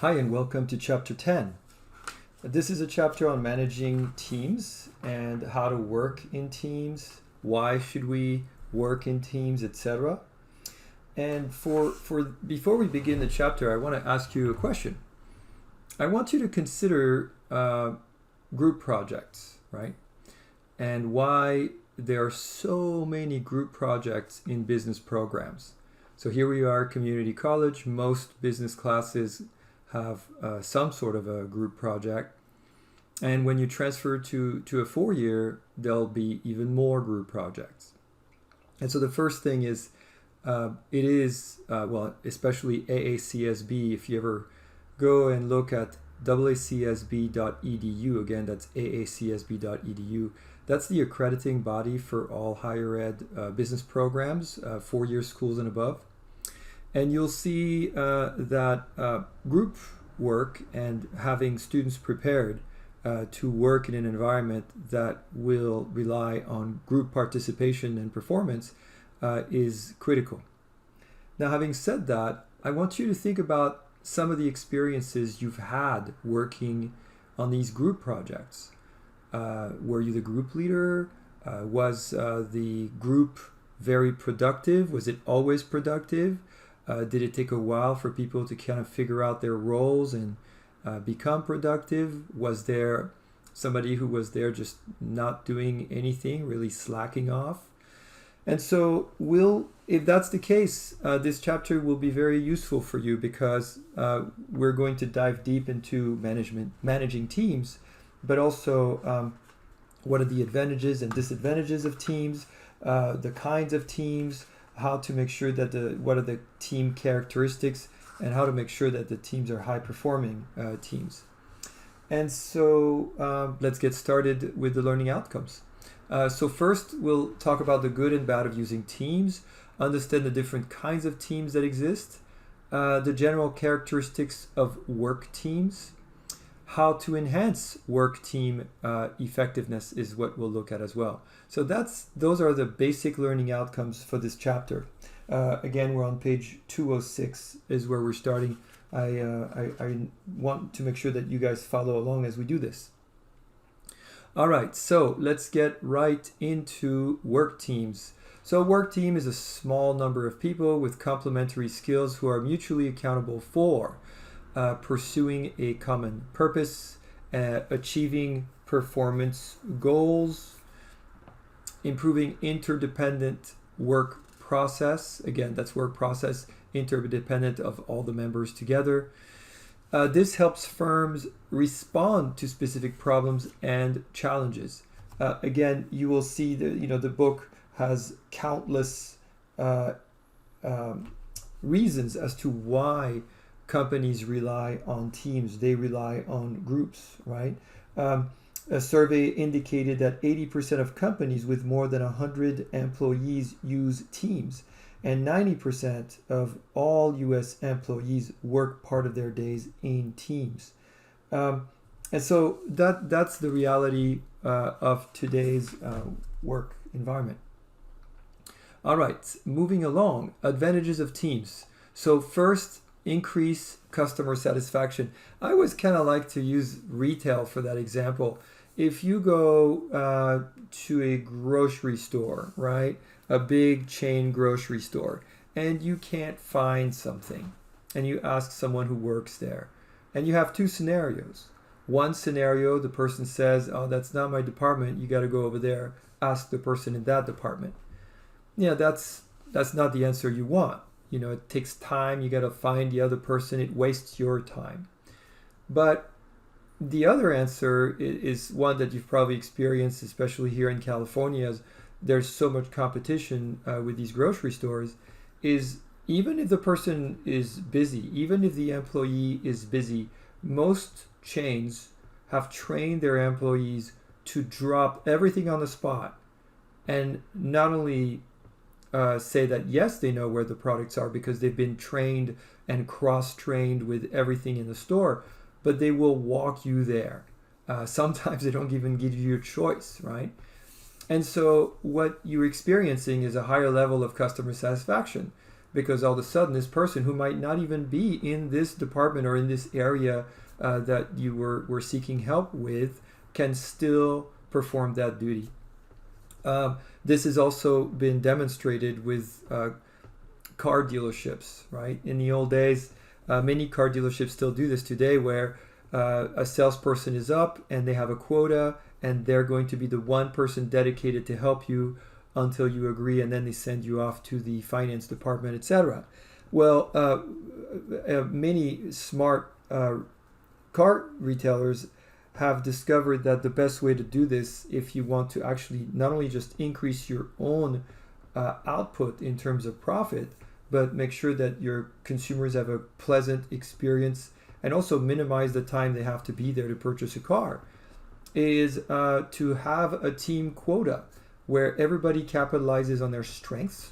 Hi, and welcome to Chapter 10. This is a chapter on managing teams and how to work in teams, why should we work in teams, etc. And for before we begin the chapter, I want to ask you a question. I want you to consider group projects, right? And why there are so many group projects in business programs. So here we are, community college. Most business classes have some sort of a group project. And when you transfer to a 4-year, there'll be even more group projects. And so the first thing is, especially AACSB, if you ever go and look at aacsb.edu, again, that's aacsb.edu, that's the accrediting body for all higher ed business programs, 4-year schools and above. And you'll see that group work and having students prepared to work in an environment that will rely on group participation and performance is critical. Now, having said that, I want you to think about some of the experiences you've had working on these group projects. Were you the group leader? Was the group very productive? Was it always productive? Did it take a while for people to kind of figure out their roles and become productive? Was there somebody who was there just not doing anything, really slacking off? And so if that's the case, this chapter will be very useful for you because we're going to dive deep into managing teams, but also what are the advantages and disadvantages of teams, the kinds of teams, how to make sure that what are the team characteristics, and how to make sure that the teams are high-performing teams. And so let's get started with the learning outcomes. So first, we'll talk about the good and bad of using teams, understand the different kinds of teams that exist, the general characteristics of work teams, how to enhance work team effectiveness is what we'll look at as well. So those are the basic learning outcomes for this chapter. Again, we're on page 206 is where we're starting. I want to make sure that you guys follow along as we do this. All right, so let's get right into work teams. So work team is a small number of people with complementary skills who are mutually accountable for pursuing a common purpose, achieving performance goals, improving interdependent work process. Again, that's work process, interdependent of all the members together. This helps firms respond to specific problems and challenges. Again, you will see that the book has countless reasons as to why companies rely on teams. They rely on groups, right? A survey indicated that 80% of companies with more than 100 employees use teams, and 90% of all U.S. employees work part of their days in teams. And so that's the reality of today's work environment. All right, moving along, advantages of teams. So first, increase customer satisfaction. I always kind of like to use retail for that example. If you go to a grocery store, right, a big chain grocery store, and you can't find something, and you ask someone who works there, and you have two scenarios. One scenario, the person says, "Oh, that's not my department. You got to go over there. Ask the person in that department." Yeah, that's not the answer you want. It takes time. You got to find the other person. It wastes your time. But the other answer is one that you've probably experienced, especially here in California, as there's so much competition with these grocery stores, is even if the person is busy, even if the employee is busy, most chains have trained their employees to drop everything on the spot and not only say that, yes, they know where the products are because they've been trained and cross-trained with everything in the store, but they will walk you there. Sometimes they don't even give you a choice, right? And so what you're experiencing is a higher level of customer satisfaction. because all of a sudden this person who might not even be in this department or in this area that you were seeking help with can still perform that duty. This has also been demonstrated with car dealerships, right? In the old days, many car dealerships still do this today, where a salesperson is up and they have a quota, and they're going to be the one person dedicated to help you until you agree, and then they send you off to the finance department, etc. Well, many smart car retailers have discovered that the best way to do this, if you want to actually not only just increase your own output in terms of profit, but make sure that your consumers have a pleasant experience and also minimize the time they have to be there to purchase a car, is to have a team quota where everybody capitalizes on their strengths,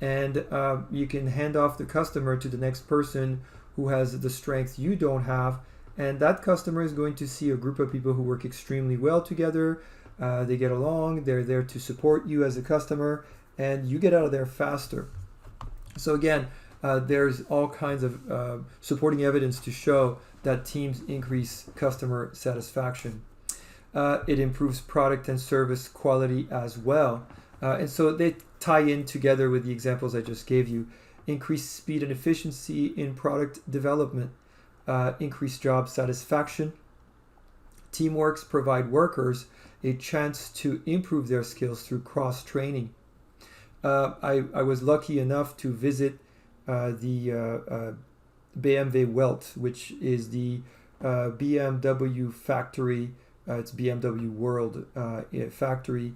and you can hand off the customer to the next person who has the strength you don't have, and that customer is going to see a group of people who work extremely well together. They get along, they're there to support you as a customer, and you get out of there faster. So again, there's all kinds of supporting evidence to show that teams increase customer satisfaction. It improves product and service quality as well. And so they tie in together with the examples I just gave you. Increased speed and efficiency in product development. Increased job satisfaction. Teamworks provide workers a chance to improve their skills through cross-training. I was lucky enough to visit the BMW Welt, which is the BMW factory. It's BMW World factory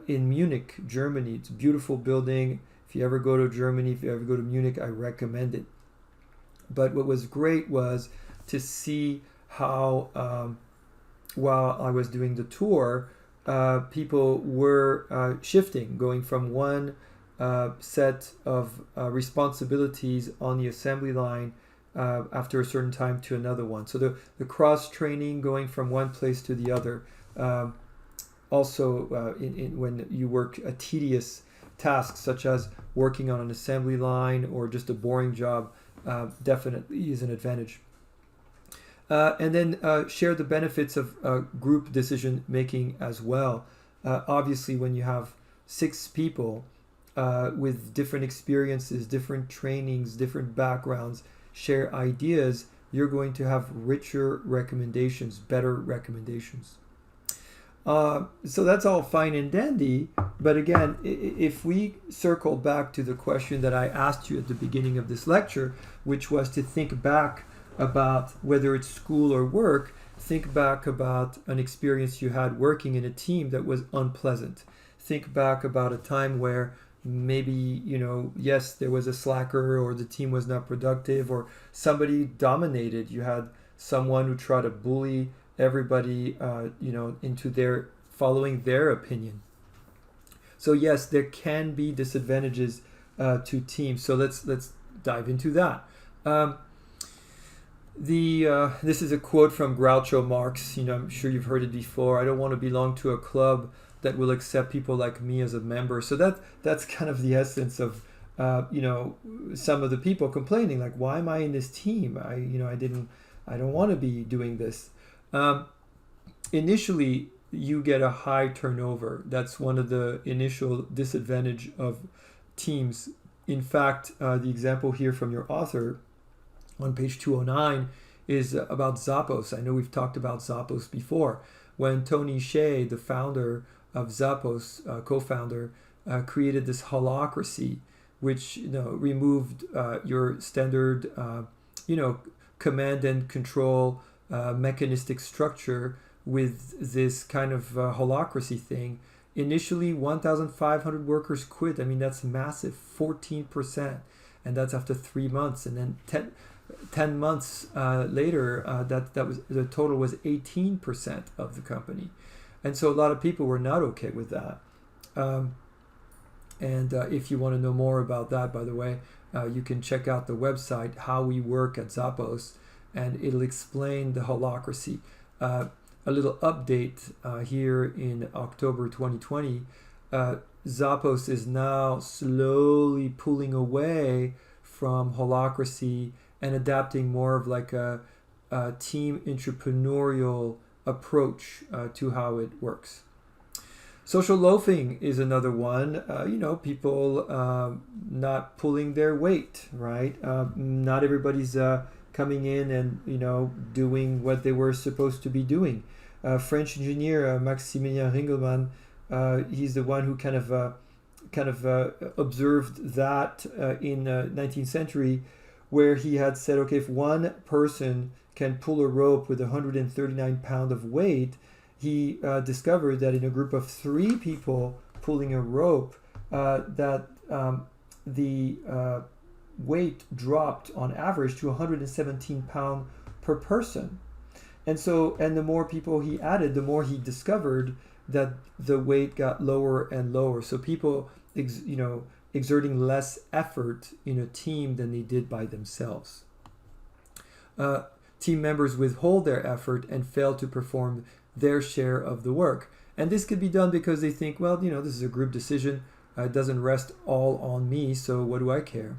in Munich, Germany. It's a beautiful building. If you ever go to Germany, if you ever go to Munich, I recommend it. But what was great was to see how, while I was doing the tour, people were shifting, going from one set of responsibilities on the assembly line after a certain time to another one. So the cross-training, going from one place to the other. Also, when you work a tedious task, such as working on an assembly line or just a boring job, definitely is an advantage. And then share the benefits of group decision making as well. Obviously, when you have 6 people with different experiences, different trainings, different backgrounds, share ideas, you're going to have richer recommendations, better recommendations. So that's all fine and dandy, but again, if we circle back to the question that I asked you at the beginning of this lecture, which was to think back about whether it's school or work, think back about an experience you had working in a team that was unpleasant. Think back about a time where maybe, yes, there was a slacker, or the team was not productive, or somebody dominated. You had someone who tried to bully everybody, into their following their opinion. So yes, there can be disadvantages to teams. So let's dive into that. This is a quote from Groucho Marx. I'm sure you've heard it before. I don't want to belong to a club that will accept people like me as a member. So that's kind of the essence of some of the people complaining, like, why am I in this team? I don't want to be doing this. Initially, you get a high turnover. That's one of the initial disadvantage of teams. In fact, the example here from your author on page 209 is about Zappos. I know we've talked about Zappos before. When Tony Hsieh, the founder of Zappos, co-founder, created this holacracy, which removed your standard command and control mechanistic structure with this kind of holacracy thing. Initially, 1,500 workers quit. I mean, that's massive, 14%, and that's after 3 months. And then 10 months later, that was the total was 18% of the company. And so a lot of people were not okay with that. And if you want to know more about that, by the way, you can check out the website, How We Work at Zappos, and it'll explain the holacracy. A little update here in October 2020. Zappos is now slowly pulling away from holacracy and adapting more of like a team entrepreneurial approach to how it works. Social loafing is another one. People not pulling their weight, right? Not everybody's coming in and doing what they were supposed to be doing. French engineer Maximilien Ringelmann, he's the one who kind of observed that in 19th century, where he had said, okay, if one person can pull a rope with 139 pounds of weight, he discovered that in a group of 3 people pulling a rope, that the weight dropped on average to 117 pounds per person. And the more people he added, the more he discovered that the weight got lower and lower. So people, exerting less effort in a team than they did by themselves. Team members withhold their effort and fail to perform their share of the work. And this could be done because they think, well, this is a group decision. It doesn't rest all on me, so what do I care?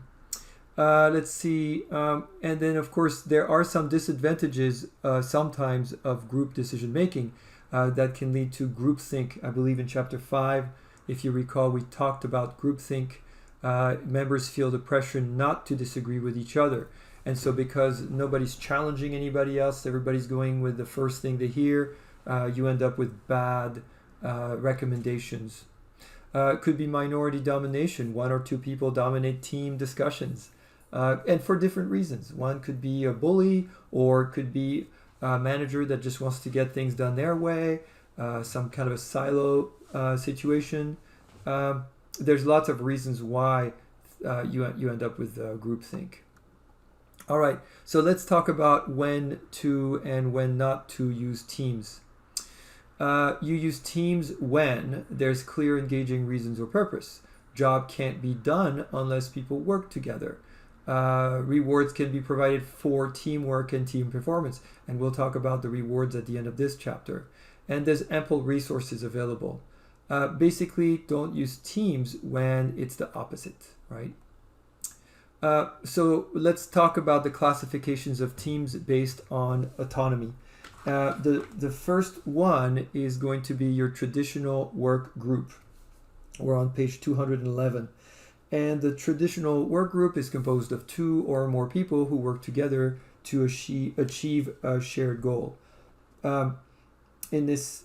Let's see. And then, of course, there are some disadvantages sometimes of group decision making that can lead to groupthink. I believe in chapter 5, if you recall, we talked about groupthink. Members feel the pressure not to disagree with each other. And so because nobody's challenging anybody else, everybody's going with the first thing they hear, you end up with bad recommendations. Could be minority domination. 1 or 2 people dominate team discussions. And for different reasons. One could be a bully, or it could be a manager that just wants to get things done their way, some kind of a silo situation. There's lots of reasons why you end up with groupthink. All right, so let's talk about when to and when not to use teams. You use teams when there's clear engaging reasons or purpose. Job can't be done unless people work together. Rewards can be provided for teamwork and team performance, and we'll talk about the rewards at the end of this chapter. And there's ample resources available. Basically, don't use teams when it's the opposite, right? So let's talk about the classifications of teams based on autonomy. The first one is going to be your traditional work group. We're on page 211. And the traditional work group is composed of 2 or more people who work together to achieve a shared goal. In this,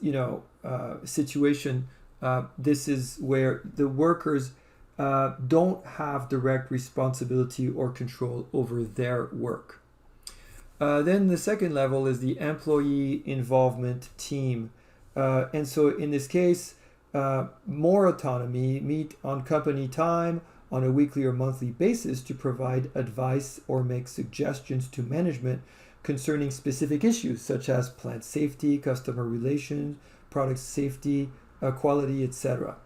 situation, this is where the workers don't have direct responsibility or control over their work. Then the second level is the employee involvement team. And so in this case, more autonomy, meet on company time on a weekly or monthly basis to provide advice or make suggestions to management concerning specific issues such as plant safety, customer relations, product safety, quality, etc.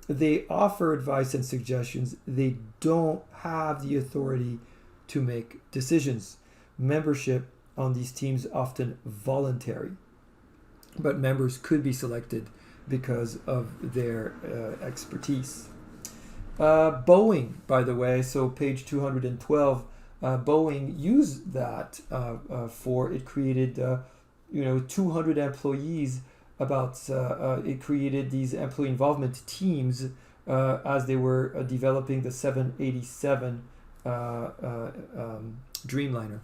They offer advice and suggestions. They don't have the authority to make decisions. Membership on these teams often voluntary, but members could be selected because of their expertise. Boeing, by the way, so page 212, Boeing used that it created 200 employees. It created these employee involvement teams as they were developing the 787 Dreamliner.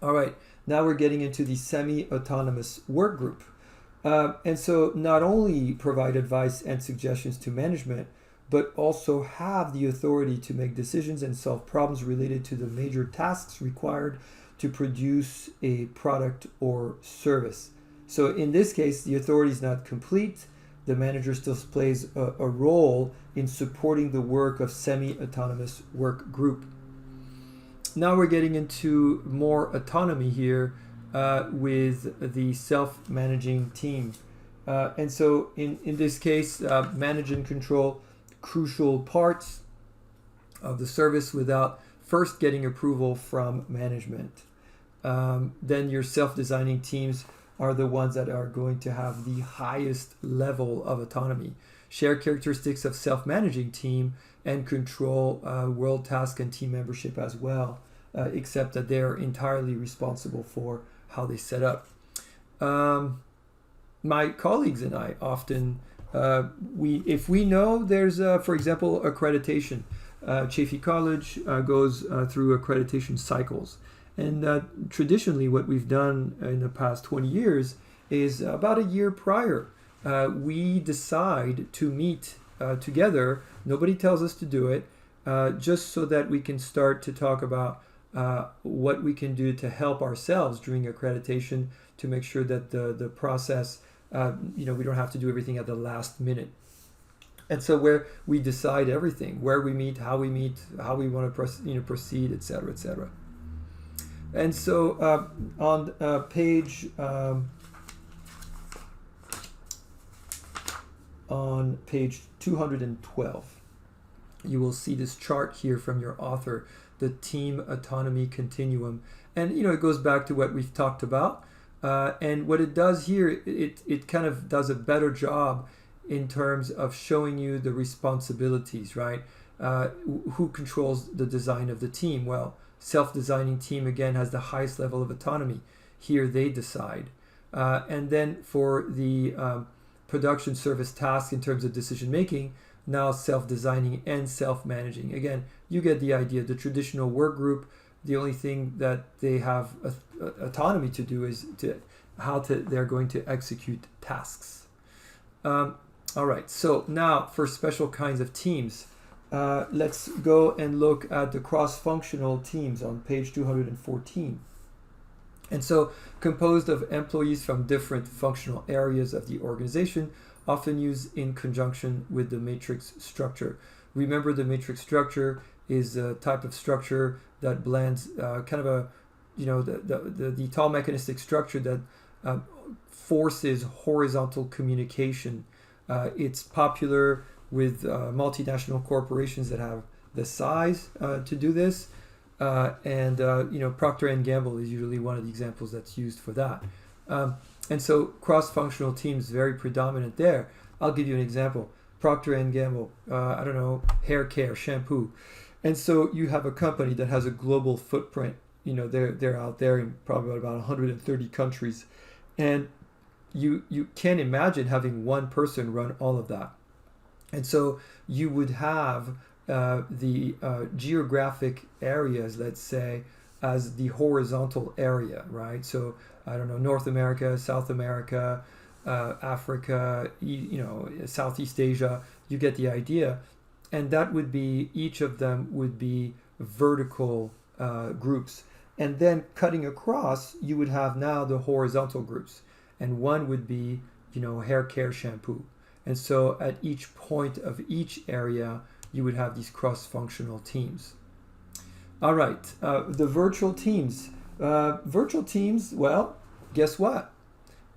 All right, now we're getting into the semi-autonomous work group. And so not only provide advice and suggestions to management, but also have the authority to make decisions and solve problems related to the major tasks required to produce a product or service. So in this case, the authority is not complete. The manager still plays a role in supporting the work of semi-autonomous work group. Now we're getting into more autonomy here with the self-managing team. And so in this case, manage and control crucial parts of the service without first getting approval from management. Then your self-designing teams are the ones that are going to have the highest level of autonomy. Share characteristics of self-managing team and control world task and team membership as well, except that they're entirely responsible for how they set up. My colleagues and I often, if we know there's, for example, accreditation, Chaffey College goes through accreditation cycles. And traditionally what we've done in the past 20 years is about a year prior, we decide to meet together. Nobody tells us to do it, just so that we can start to talk about what we can do to help ourselves during accreditation to make sure that the process, we don't have to do everything at the last minute. And so where we decide everything, where we meet, how we want to proceed, et cetera, et cetera. And so on page 212, you will see this chart here from your author, the team autonomy continuum. And it goes back to what we've talked about. And what it does here, it kind of does a better job in terms of showing you the responsibilities, right? Who controls the design of the team? Well, self-designing team, again, has the highest level of autonomy. Here they decide. And then for the production service task in terms of decision making, now self-designing and self-managing. Again, you get the idea. The traditional work group, the only thing that they have autonomy to do is they're going to execute tasks. All right, so now for special kinds of teams, let's go and look at the cross-functional teams on page 214. And so composed of employees from different functional areas of the organization, often used in conjunction with the matrix structure. Remember, the matrix structure is a type of structure that blends kind of the tall mechanistic structure that forces horizontal communication. It's popular with multinational corporations that have the size to do this. Procter & Gamble is usually one of the examples that's used for that. And so cross-functional teams very predominant there. I'll give you an example. Procter & Gamble, hair care, shampoo. And so you have a company that has a global footprint. They're out there in probably about 130 countries. And you can't imagine having one person run all of that. And so you would have the geographic areas, let's say, as the horizontal area, right? So, North America, South America, Africa, Southeast Asia, you get the idea. And that would be, each of them would be vertical groups. And then cutting across, you would have now the horizontal groups. And one would be, hair care, shampoo. And so at each point of each area, you would have these cross-functional teams. All right, the virtual teams. Virtual teams, well, guess what?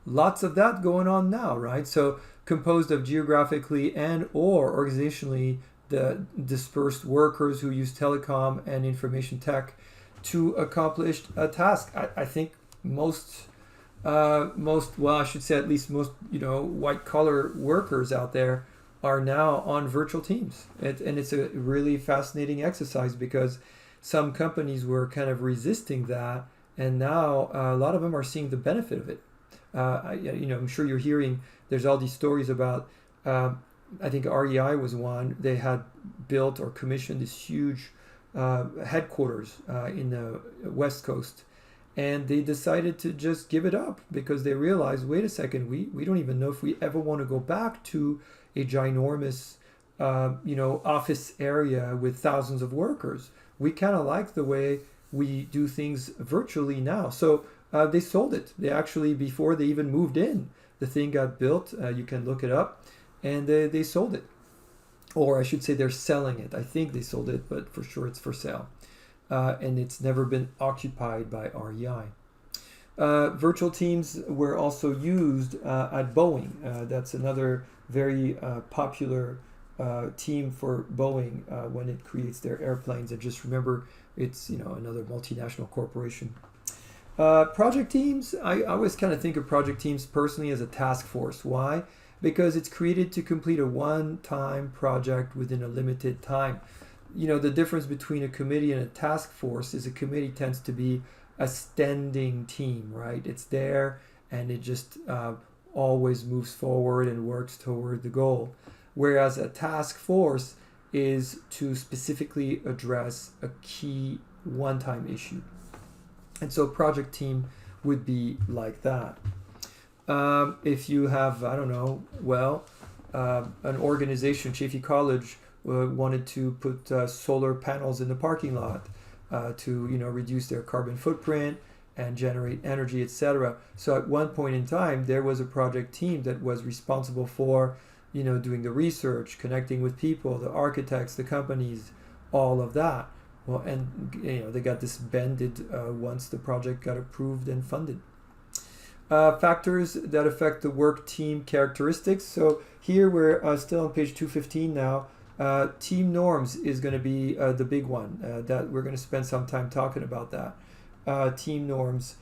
Lots of that going on now, right? So composed of geographically and or organizationally the dispersed workers who use telecom and information tech to accomplish a task. I think most, white collar workers out there are now on virtual teams. And it's a really fascinating exercise because some companies were kind of resisting that, and now a lot of them are seeing the benefit of it. I'm sure you're hearing there's all these stories about, I think REI was one. They had built or commissioned this huge headquarters in the West Coast, and they decided to just give it up because they realized, wait a second, we don't even know if we ever want to go back to a ginormous office area with thousands of workers. We kind of like the way we do things virtually now. So they sold it. They actually, before they even moved in, the thing got built. You can look it up, and they sold it. Or I should say they're selling it. I think they sold it, but for sure it's for sale. And it's never been occupied by REI. Virtual teams were also used at Boeing. That's another very popular team for Boeing when it creates their airplanes. And just remember, it's another multinational corporation. Project teams, I always kind of think of project teams personally as a task force. Why? Because it's created to complete a one-time project within a limited time. The difference between a committee and a task force is a committee tends to be a standing team, right? It's there and it just always moves forward and works toward the goal. Whereas a task force is to specifically address a key one-time issue. And so project team would be like that. If you have, I don't know, an organization, Chaffey College wanted to put solar panels in the parking lot to reduce their carbon footprint and generate energy, etc. So at one point in time, there was a project team that was responsible for doing the research, connecting with people, the architects, the companies, all of that. Well, and they got disbanded once the project got approved and funded. Factors that affect the work team characteristics. So here we're still on page 215 now. Team norms is going to be the big one that we're going to spend some time talking about that. Team norms,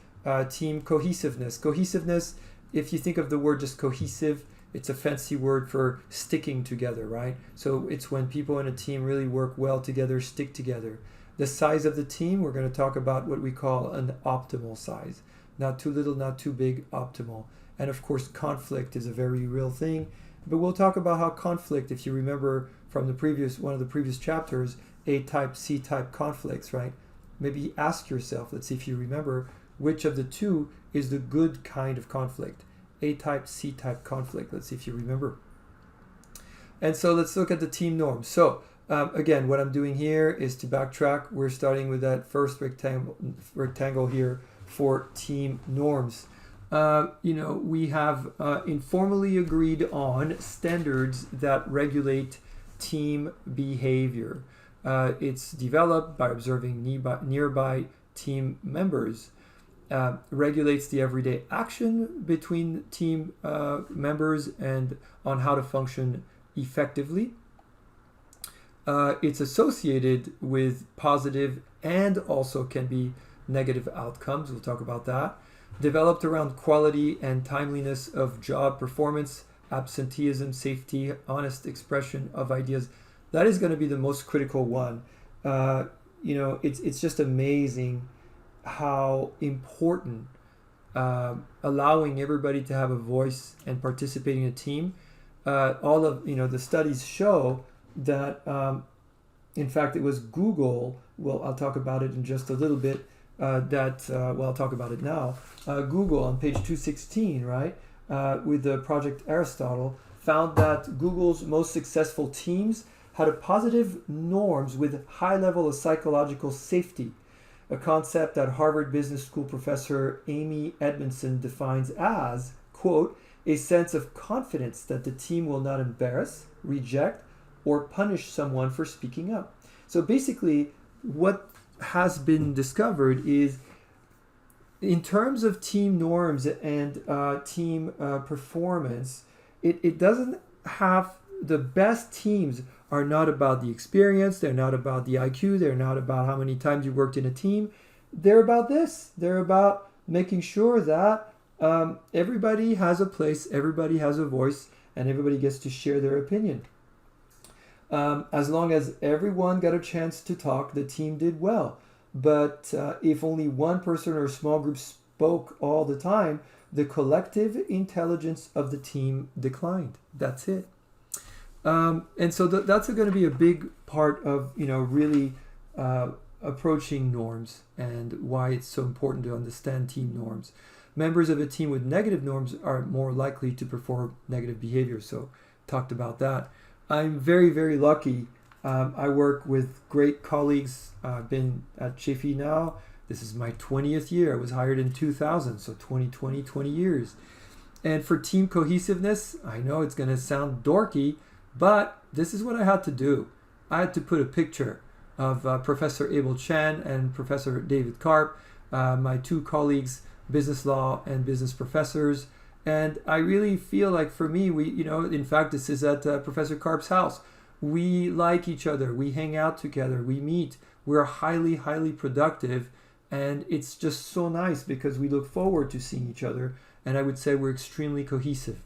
team cohesiveness. Cohesiveness, if you think of the word just cohesive, it's a fancy word for sticking together, right? So it's when people in a team really work well together, stick together. The size of the team, we're going to talk about what we call an optimal size. Not too little, not too big, optimal. And of course, conflict is a very real thing. But we'll talk about how conflict, if you remember from one of the previous chapters, A-type, C-type conflicts, right? Maybe ask yourself, let's see if you remember, which of the two is the good kind of conflict? A-type, C-type conflict. Let's see if you remember. And so let's look at the team norms. So again, what I'm doing here is to backtrack. We're starting with that first rectangle here for team norms. We have informally agreed on standards that regulate team behavior. It's developed by observing nearby team members. Regulates the everyday action between team members and on how to function effectively. It's associated with positive and also can be negative outcomes. We'll talk about that. Developed around quality and timeliness of job performance, absenteeism, safety, honest expression of ideas. That is going to be the most critical one. It's just amazing how important allowing everybody to have a voice and participating in a team. All of the studies show that in fact it was Google. Well, I'll talk about it in just a little bit. I'll talk about it now. Google on page 216, right, with the project Aristotle, found that Google's most successful teams had a positive norms with high level of psychological safety, a concept that Harvard Business School professor Amy Edmondson defines as, quote, a sense of confidence that the team will not embarrass, reject, or punish someone for speaking up. So basically, what has been discovered is in terms of team norms and team performance, it doesn't have the best teams are not about the experience, they're not about the IQ, they're not about how many times you worked in a team. They're about this. They're about making sure that everybody has a place, everybody has a voice, and everybody gets to share their opinion. As long as everyone got a chance to talk, the team did well. But if only one person or a small group spoke all the time, the collective intelligence of the team declined. That's it. And so that's going to be a big part of really approaching norms and why it's so important to understand team norms. Members of a team with negative norms are more likely to perform negative behavior. So talked about that. I'm very, very lucky. I work with great colleagues. I've been at Chaffey now. This is my 20th year. I was hired in 2000, so 20 years. And for team cohesiveness, I know it's going to sound dorky, but this is what I had to do. I had to put a picture of Professor Abel Chan and Professor David Karp, my two colleagues, business law and business professors. And I really feel like for me, in fact, this is at Professor Karp's house. We like each other. We hang out together. We meet. We're highly, highly productive. And it's just so nice because we look forward to seeing each other. And I would say we're extremely cohesive.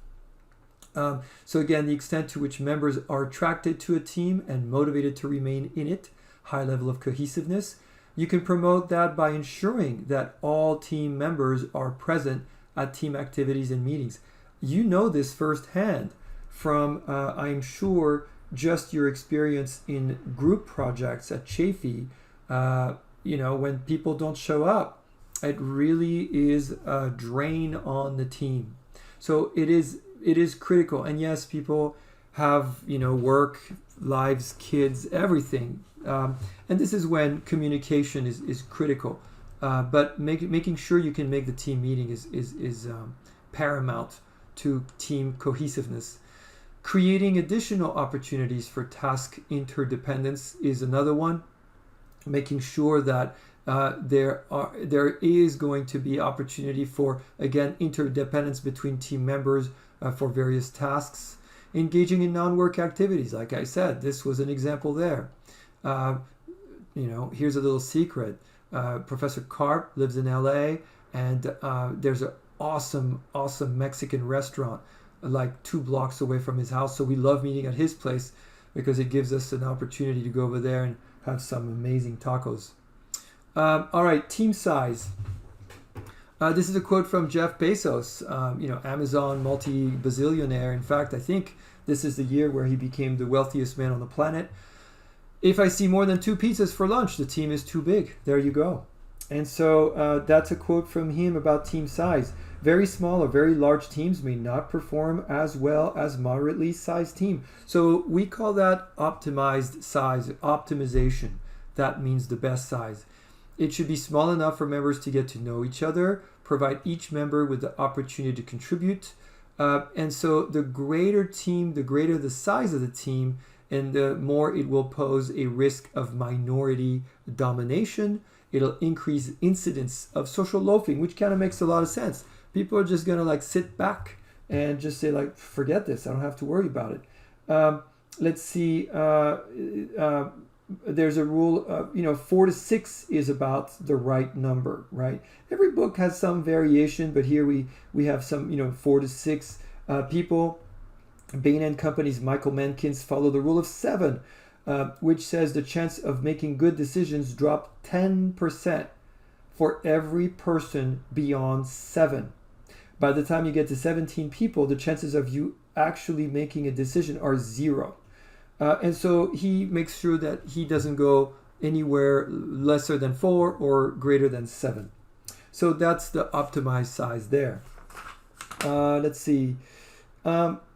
So again, the extent to which members are attracted to a team and motivated to remain in it, high level of cohesiveness. You can promote that by ensuring that all team members are present at team activities and meetings. You know this firsthand from, I'm sure, just your experience in group projects at Chafee. When people don't show up, it really is a drain on the team. So it is critical. And yes, people have, work, lives, kids, everything. And this is when communication is critical. But making sure you can make the team meeting is paramount to team cohesiveness. Creating additional opportunities for task interdependence is another one. Making sure that there is going to be opportunity for, again, interdependence between team members for various tasks. Engaging in non-work activities, like I said, this was an example there. Here's a little secret. Professor Karp lives in LA, and there's an awesome Mexican restaurant like 2 blocks away from his house. So we love meeting at his place because it gives us an opportunity to go over there and have some amazing tacos. All right, team size. This is a quote from Jeff Bezos, Amazon multi-bazillionaire. In fact, I think this is the year where he became the wealthiest man on the planet. If I see more than 2 pizzas for lunch, the team is too big. There you go. And so that's a quote from him about team size. Very small or very large teams may not perform as well as moderately sized team. So we call that optimized size, optimization. That means the best size. It should be small enough for members to get to know each other, provide each member with the opportunity to contribute. And so the greater team, the greater the size of the team, and the more it will pose a risk of minority domination. It'll increase incidence of social loafing, which kind of makes a lot of sense. People are just going to sit back and just say forget this. I don't have to worry about it. Let's see. There's a rule, 4 to 6 is about the right number, right? Every book has some variation, but here we have some, 4 to 6 people. Bain & Company's Michael Mankins follow the rule of 7, which says the chance of making good decisions drop 10% for every person beyond 7. By the time you get to 17 people, the chances of you actually making a decision are 0. And so he makes sure that he doesn't go anywhere lesser than 4 or greater than 7. So that's the optimized size there. Let's see.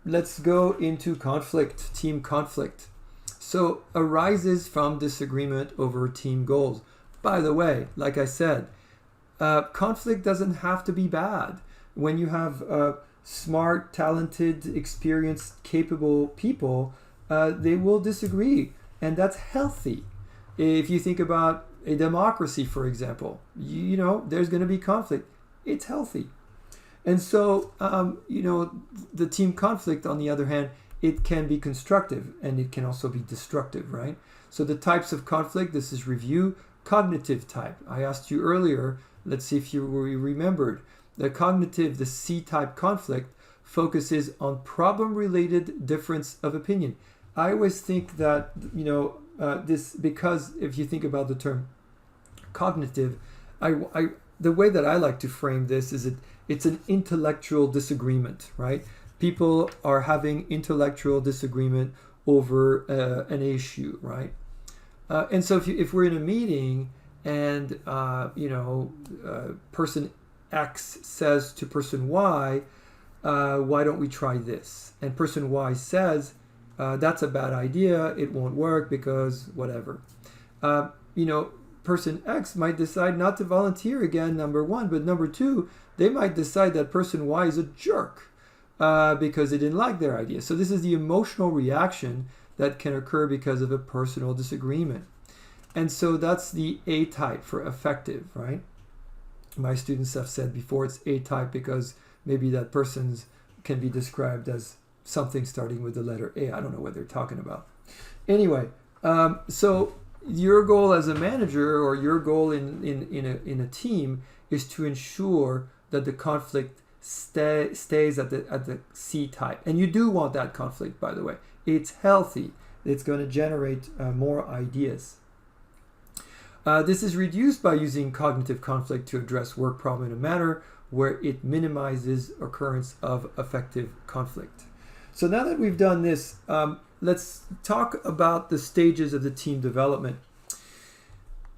Let's go into conflict, team conflict. So arises from disagreement over team goals. By the way, like I said, conflict doesn't have to be bad. When you have smart, talented, experienced, capable people, they will disagree, and that's healthy. If you think about a democracy, for example, there's going to be conflict. It's healthy. And so, the team conflict, on the other hand, it can be constructive and it can also be destructive, right? So the types of conflict, this is review. Cognitive type. I asked you earlier, let's see if you remembered. The cognitive, the C-type conflict, focuses on problem-related difference of opinion. I always think that, this, because if you think about the term cognitive, the way that I like to frame this is it's an intellectual disagreement, right? People are having intellectual disagreement over an issue, right? And so if we're in a meeting and, person X says to person Y, why don't we try this? And person Y says, that's a bad idea. It won't work because whatever. Person X might decide not to volunteer again, number 1. But number 2, they might decide that person Y is a jerk because they didn't like their idea. So this is the emotional reaction that can occur because of a personal disagreement. And so that's the A type for effective, right? My students have said before it's A type because maybe that person's can be described as something starting with the letter A. I don't know what they're talking about. Anyway, so your goal as a manager, or your goal in a team, is to ensure that the conflict stays at the C type. And you do want that conflict, by the way. It's healthy. It's going to generate more ideas. This is reduced by using cognitive conflict to address work problem in a manner where it minimizes occurrence of effective conflict. So now that we've done this, let's talk about the stages of the team development.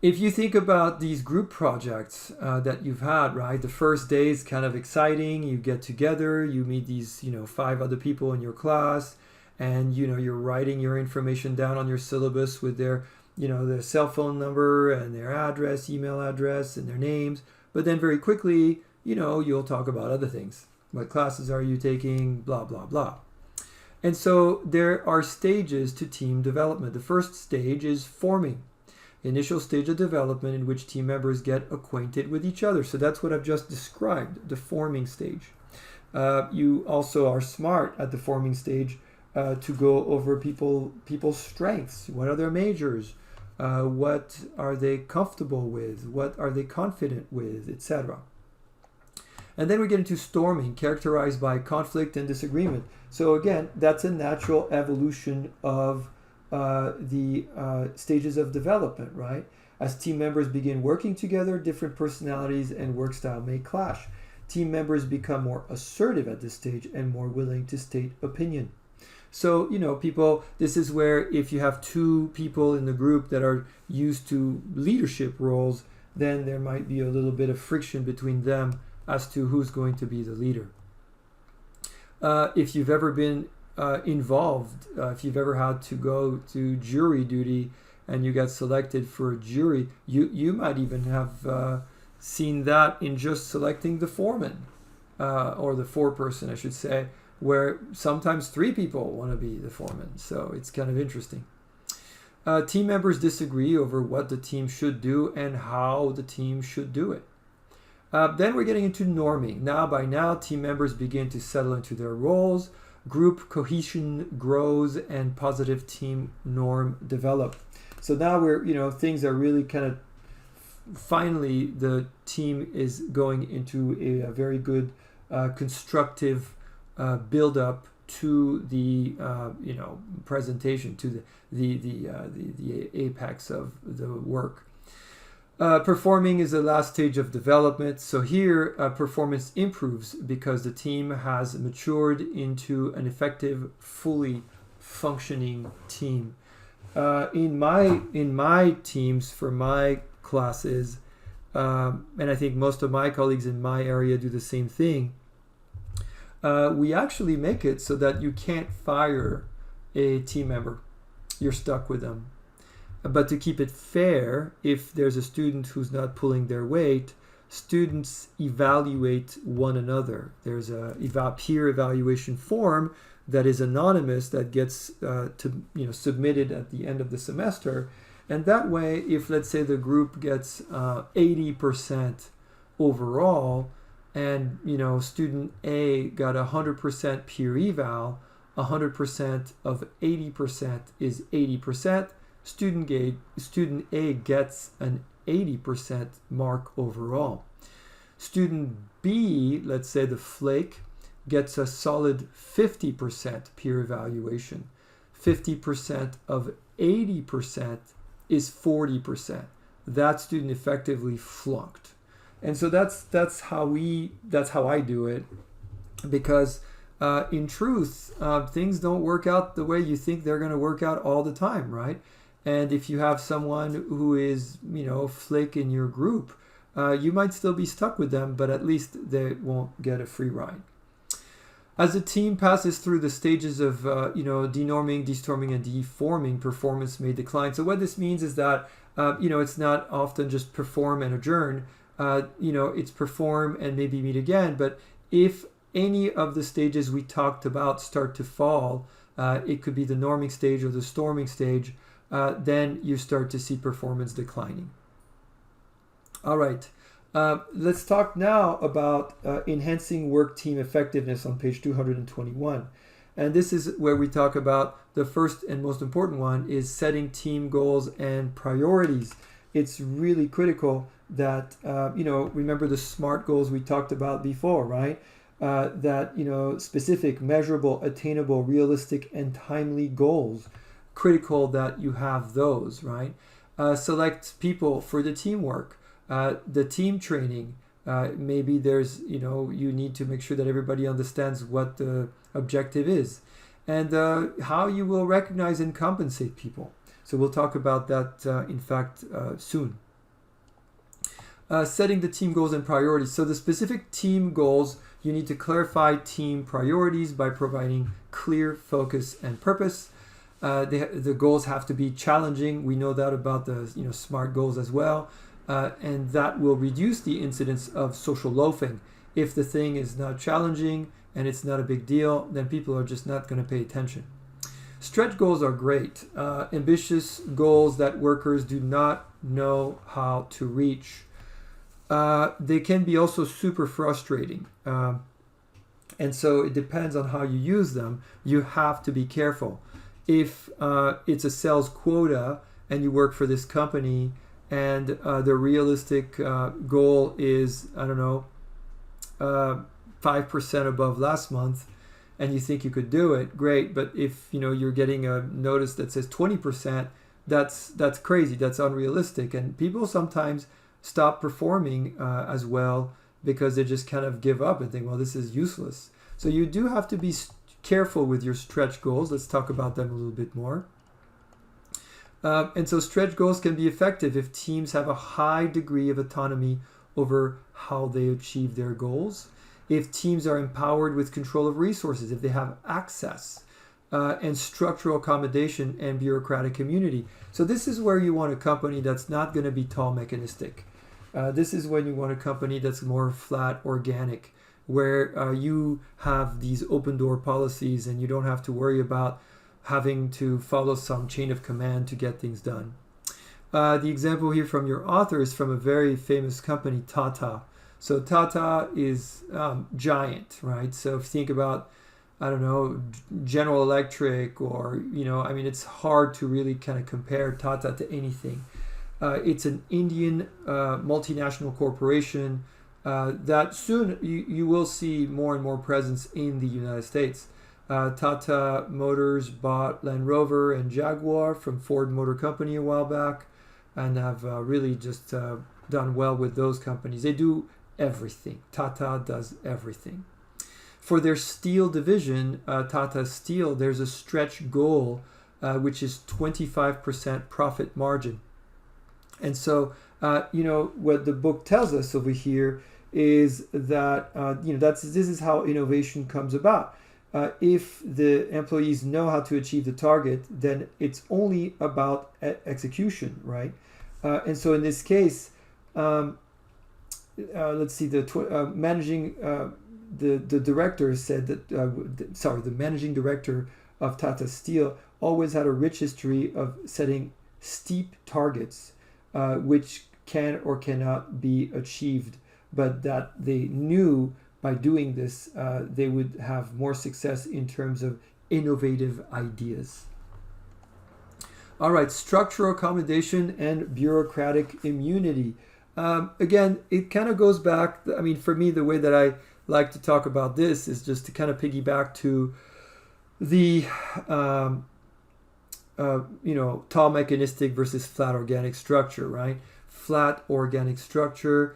If you think about these group projects that you've had, right? The first day is kind of exciting. You get together, you meet these, 5 other people in your class, and you're writing your information down on your syllabus with their cell phone number and their address, email address, and their names. But then very quickly, you'll talk about other things. What classes are you taking? Blah, blah, blah. And so there are stages to team development. The first stage is forming. Initial stage of development in which team members get acquainted with each other. So that's what I've just described, the forming stage. You also are smart at the forming stage to go over people's strengths. What are their majors? What are they comfortable with? What are they confident with, etc. And then we get into storming, characterized by conflict and disagreement. So again, that's a natural evolution of the stages of development, right? As team members begin working together, different personalities and work style may clash. Team members become more assertive at this stage and more willing to state opinion. So, this is where if you have 2 people in the group that are used to leadership roles, then there might be a little bit of friction between them as to who's going to be the leader. If you've ever been involved, if you've ever had to go to jury duty and you got selected for a jury, you might even have seen that in just selecting the foreman, or the foreperson, I should say, where sometimes 3 people want to be the foreman. So it's kind of interesting. Team members disagree over what the team should do and how the team should do it. Then we're getting into norming. By now, team members begin to settle into their roles. Group cohesion grows and positive team norm develop. So now things are really kind of, finally, the team is going into a very good constructive build up to the presentation, to the apex of the work. Performing is the last stage of development. So here, performance improves because the team has matured into an effective, fully functioning team. In my teams, for my classes, and I think most of my colleagues in my area do the same thing, we actually make it so that you can't fire a team member. You're stuck with them. But to keep it fair, if there's a student who's not pulling their weight, students evaluate one another. There's a peer evaluation form that is anonymous that gets submitted at the end of the semester. And that way, if let's say the group gets 80% overall, and student A got 100% peer eval, 100% of 80% is 80%. Student A gets an 80% mark overall. Student B, let's say the flake, gets a solid 50% peer evaluation. 50% of 80% is 40%. That student effectively flunked. And so that's how I do it, because in truth, things don't work out the way you think they're going to work out all the time, right? And if you have someone who is, flake in your group, you might still be stuck with them, but at least they won't get a free ride. As the team passes through the stages of, denorming, destorming, and deforming, performance may decline. So what this means is that, it's not often just perform and adjourn. It's perform and maybe meet again. But if any of the stages we talked about start to fall, it could be the norming stage or the storming stage, then you start to see performance declining. All right. Let's talk now about enhancing work team effectiveness on page 221. And this is where we talk about the first and most important one is setting team goals and priorities. It's really critical that, remember the SMART goals we talked about before, right? That, specific, measurable, attainable, realistic, and timely goals. Critical that you have those, right? Select people for the teamwork, the team training. Maybe there's, you need to make sure that everybody understands what the objective is, and how you will recognize and compensate people. So we'll talk about that, in fact, soon. Setting the team goals and priorities. So the specific team goals, you need to clarify team priorities by providing clear focus and purpose. The goals have to be challenging. We know that about the SMART goals as well. And that will reduce the incidence of social loafing. If the thing is not challenging and it's not a big deal, then people are just not going to pay attention. Stretch goals are great. Ambitious goals that workers do not know how to reach. They can be also super frustrating. And so it depends on how you use them. You have to be careful. If it's a sales quota and you work for this company and the realistic goal is, 5% above last month, and you think you could do it, great. But if you're getting a notice that says 20%, that's crazy. That's unrealistic, and people sometimes stop performing as well because they just kind of give up and think, well, this is useless. So you do have to be careful with your stretch goals. Let's talk about them a little bit more. And so stretch goals can be effective if teams have a high degree of autonomy over how they achieve their goals, if teams are empowered with control of resources, if they have access and structural accommodation and bureaucratic immunity. So this is where you want a company that's not going to be tall mechanistic. This is when you want a company that's more flat organic, where you have these open door policies and you don't have to worry about having to follow some chain of command to get things done. The example here from your author is from a very famous company, Tata. So Tata is giant, right? So if you think about, General Electric or, it's hard to really kind of compare Tata to anything. It's an Indian multinational corporation that soon you will see more and more presence in the United States. Tata Motors bought Land Rover and Jaguar from Ford Motor Company a while back and have really just done well with those companies. They do everything. Tata does everything. For their steel division, Tata Steel, there's a stretch goal which is 25% profit margin. And so, what the book tells us over here is that, this is how innovation comes about. If the employees know how to achieve the target, then it's only about execution, right? And so in this case, let's see, the director said that, the managing director of Tata Steel always had a rich history of setting steep targets, which can or cannot be achieved, but that they knew by doing this, they would have more success in terms of innovative ideas. All right, structural accommodation and bureaucratic immunity. Again, it kind of goes back, for me, the way that I like to talk about this is just to kind of piggyback to the, tall mechanistic versus flat organic structure, right? Flat organic structure,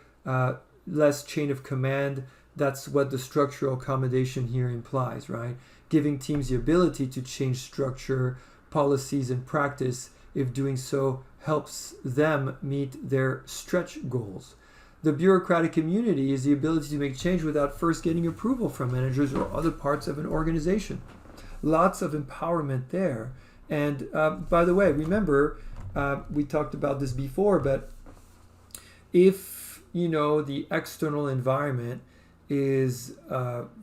less chain of command. That's what the structural accommodation here implies, right? Giving teams the ability to change structure, policies, and practice if doing so helps them meet their stretch goals. The bureaucratic immunity is the ability to make change without first getting approval from managers or other parts of an organization. Lots of empowerment there. And by the way, remember, we talked about this before, but if, the external environment is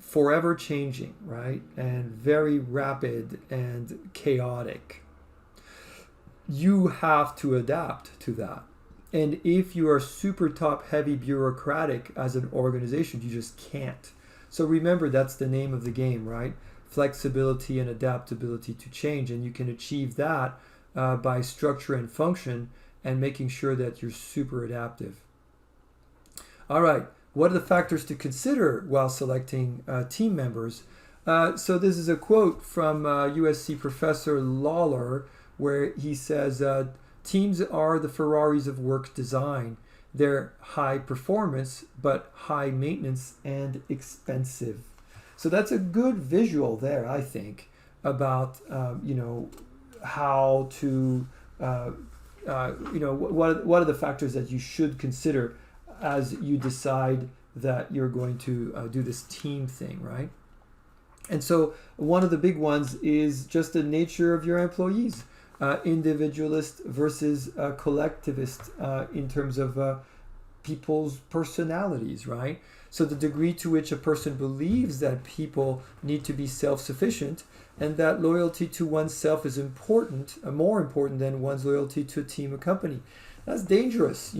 forever changing, right? And very rapid and chaotic, you have to adapt to that. And if you are super top heavy bureaucratic as an organization, you just can't. So remember, that's the name of the game, right? flexibility and adaptability to change. And you can achieve that by structure and function and making sure that you're super adaptive. All right, what are the factors to consider while selecting team members? So this is a quote from USC professor Lawler, where he says, teams are the Ferraris of work design. They're high performance, but high maintenance and expensive. So that's a good visual there, I think, about, how to, what are the factors that you should consider as you decide that you're going to do this team thing, right? And so one of the big ones is just the nature of your employees, individualist versus collectivist in terms of people's personalities, right? So the degree to which a person believes that people need to be self-sufficient and that loyalty to oneself is important, more important than one's loyalty to a team or company. That's dangerous,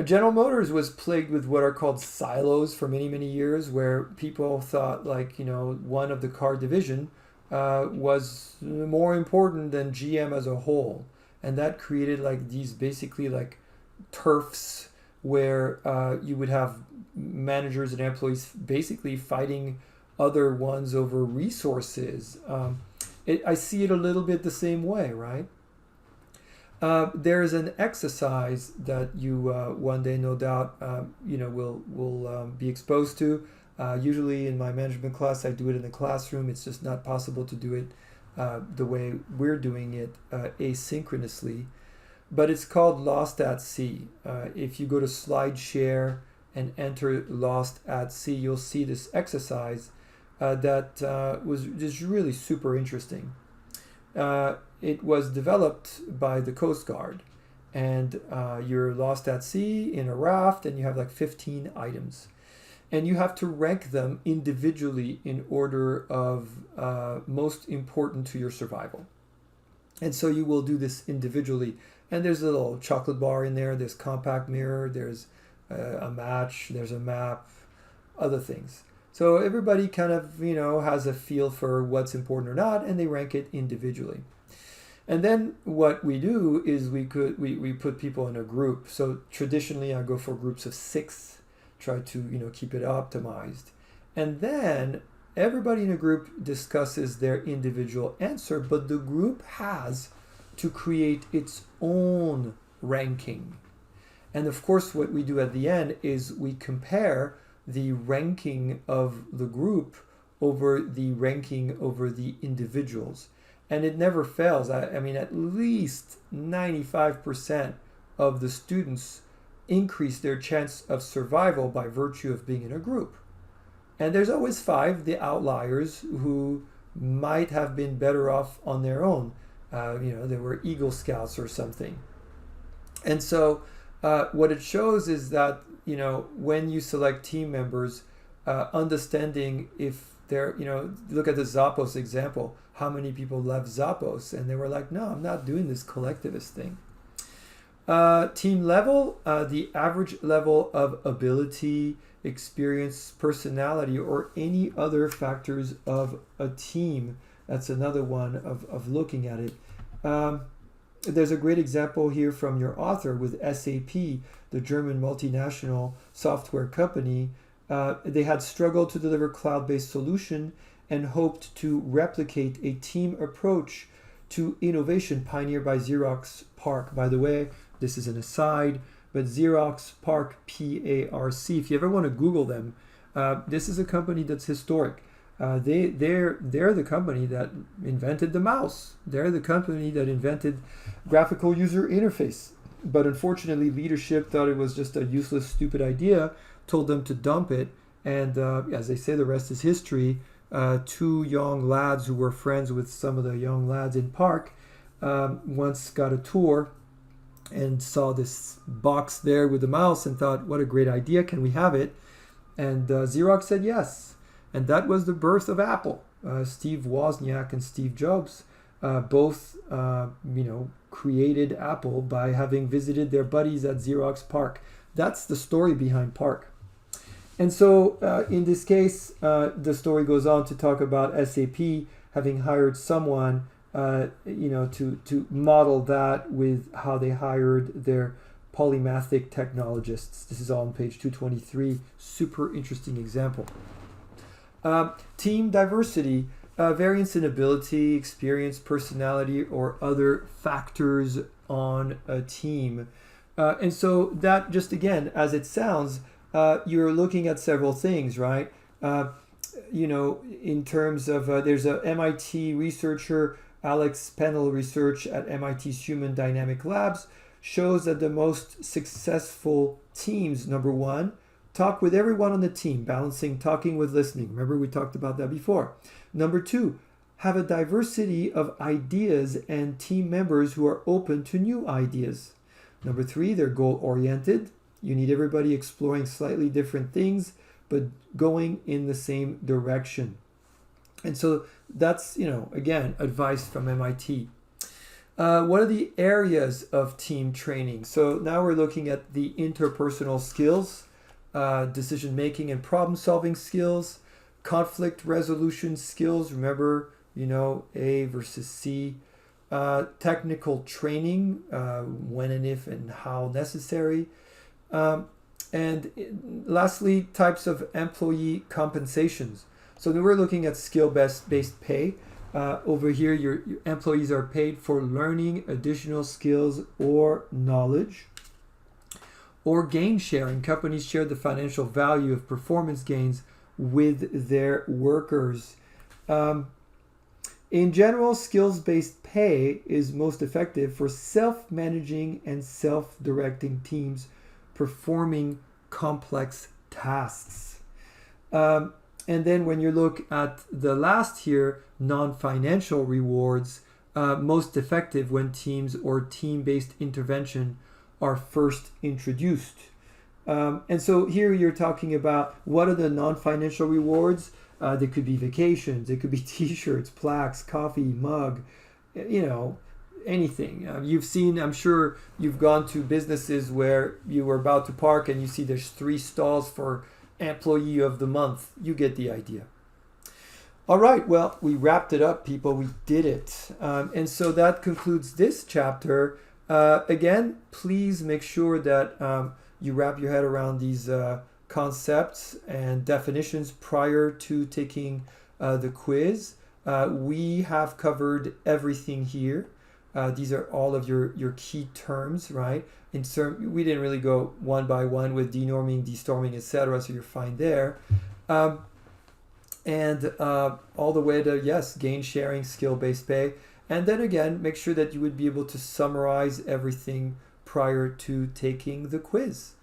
General Motors was plagued with what are called silos for many, many years, where people thought one of the car division was more important than GM as a whole. And that created these basically turfs where you would have managers and employees basically fighting other ones over resources. I see it a little bit the same way, right? There's an exercise that you one day, no doubt, will be exposed to. Usually in my management class, I do it in the classroom. It's just not possible to do it the way we're doing it asynchronously. But it's called Lost at Sea. If you go to SlideShare and enter Lost at Sea, you'll see this exercise that was just really super interesting. It was developed by the Coast Guard, and you're lost at sea in a raft, and you have 15 items, and you have to rank them individually in order of most important to your survival. And so you will do this individually, and there's a little chocolate bar in there, there's compact mirror, there's a match, there's a map, other things. So everybody kind of, has a feel for what's important or not, and they rank it individually. And then what we do is we put people in a group. So traditionally I go for groups of 6, try to, keep it optimized. And then everybody in a group discusses their individual answer, but the group has to create its own ranking. And of course, what we do at the end is we compare the ranking of the group over the ranking over the individuals. And it never fails. I mean, at least 95% of the students increase their chance of survival by virtue of being in a group. And there's always 5, the outliers, who might have been better off on their own. They were Eagle Scouts or something. And so what it shows is that, when you select team members, understanding if they're, look at the Zappos example, how many people left Zappos, and they were like, no, I'm not doing this collectivist thing. Team level, the average level of ability, experience, personality, or any other factors of a team. That's another one of looking at it. There's a great example here from your author with SAP, the German multinational software company. They had struggled to deliver cloud-based solution and hoped to replicate a team approach to innovation pioneered by Xerox PARC. By the way, this is an aside, but Xerox PARC, P-A-R-C, if you ever want to Google them, this is a company that's historic. They're the company that invented the mouse. They're the company that invented graphical user interface. But unfortunately, leadership thought it was just a useless, stupid idea, told them to dump it. And as they say, the rest is history. 2 young lads who were friends with some of the young lads in PARC once got a tour and saw this box there with the mouse and thought, what a great idea, can we have it? And Xerox said yes. And that was the birth of Apple. Steve Wozniak and Steve Jobs both created Apple by having visited their buddies at Xerox PARC. That's the story behind PARC. And so in this case, the story goes on to talk about SAP having hired someone, to model that with how they hired their polymathic technologists. This is all on page 223. Super interesting example. Team diversity, variance in ability, experience, personality, or other factors on a team. And so that just again, as it sounds, you're looking at several things, right? In terms of, there's a MIT researcher, Alex Pennell research at MIT's Human Dynamic Labs shows that the most successful teams, number one, talk with everyone on the team, balancing talking with listening. Remember, we talked about that before. Number two, have a diversity of ideas and team members who are open to new ideas. Number three, they're goal-oriented. You need everybody exploring slightly different things, but going in the same direction. And so that's, again, advice from MIT. What are the areas of team training? So now we're looking at the interpersonal skills, decision-making and problem-solving skills, conflict resolution skills. Remember, A versus C. Technical training, when and if and how necessary. And lastly, types of employee compensations. So then we're looking at skill-based pay. Over here, your employees are paid for learning additional skills or knowledge. Or gain sharing. Companies share the financial value of performance gains with their workers. In general, skills-based pay is most effective for self-managing and self-directing teams performing complex tasks. And then when you look at the last here, non-financial rewards, most effective when teams or team-based intervention are first introduced. And so here you're talking about what are the non-financial rewards? They could be vacations, it could be t-shirts, plaques, coffee, mug, anything. You've seen, I'm sure you've gone to businesses where you were about to park and you see there's 3 stalls for employee of the month. You get the idea. All right, well, we wrapped it up, people. We did it. And so that concludes this chapter. Again, please make sure that you wrap your head around these concepts and definitions prior to taking the quiz. We have covered everything here. These are all of your key terms, right? We didn't really go one by one with denorming, destorming, etc. So you're fine there. And all the way to, yes, gain sharing, skill-based pay. And then again, make sure that you would be able to summarize everything prior to taking the quiz.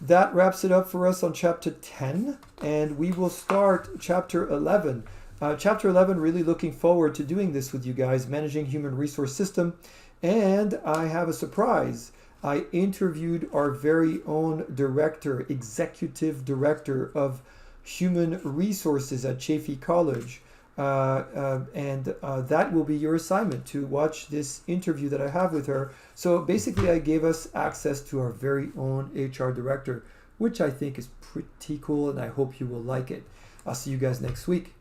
That wraps it up for us on chapter 10. And we will start chapter 11. Chapter 11, really looking forward to doing this with you guys, managing human resource system. And I have a surprise. I interviewed our very own director, executive director of human resources at Chaffey College. And that will be your assignment, to watch this interview that I have with her. So basically, I gave us access to our very own HR director, which I think is pretty cool, and I hope you will like it. I'll see you guys next week.